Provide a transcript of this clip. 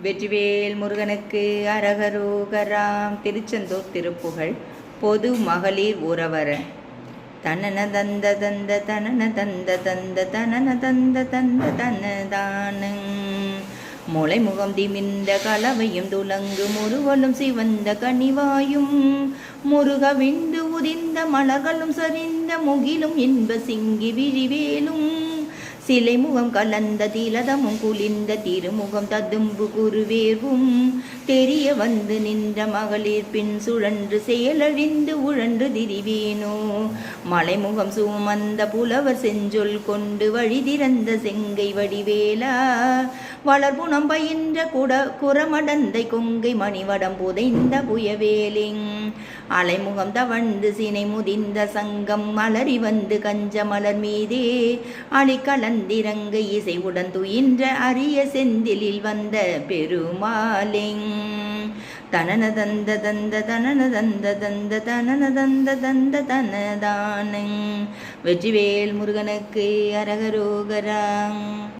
வெற்றிவேல் முருகனுக்கு அரகரோகராம். திருச்செந்தூர் திருப்புகழ். பொது மகளிர் உறவர. தனன தந்த தந்த தனன தந்த தந்த தனன தந்த தந்த தனதான முளைமுகம் திமிந்த கலவையும் துலங்கு முருவலும் சிவந்த கனிவாயும் முருகவிந்து உதிர்ந்த மலர்களும் சரிந்த முகிலும் இன்ப சிங்கி விழிவேலும் சிலை முகம் கலந்த திலதமும் குளிர்ந்த திருமுகம் ததும்பு குருவேவும் தெரிய வந்து நின்ற மகளிர் பின் சுழன்று செயலழிந்து உழன்று திரிவேனோ மலைமுகம் சுமந்த புலவர் செஞ்சொல் கொண்டு வழி திறந்த செங்கை வடிவேலா வளர்புணம் பயின்ற குரமடந்தை கொங்கை மணிவடம் புதைந்த புயவேலிங் அலைமுகம் தவழ்ந்து சினை முதிர்ந்த சங்கம் மலரி வந்து கஞ்ச மலர் மீதே அழிக்கலந்திரங்க இசைவுடன் துயின்ற அரிய செந்திலில் வந்த பெருமாலிங் தனன தந்த தந்த தனன தந்த தந்த தனன தந்த தந்த தனதான. வெற்றிவேல் முருகனுக்கு அரகரோகரா.